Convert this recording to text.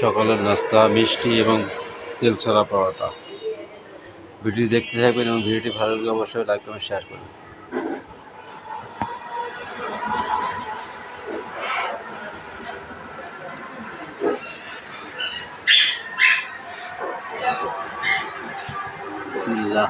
সকালের নাস্তা মিষ্টি এবং তেল ছাড়া পরোটা। ভিডিও দেখতে থাকবেন এবং ভিডিওটি ভালো লাগলে অবশ্যই লাইক কমেন্ট শেয়ার করবেন। বিসমিল্লাহ।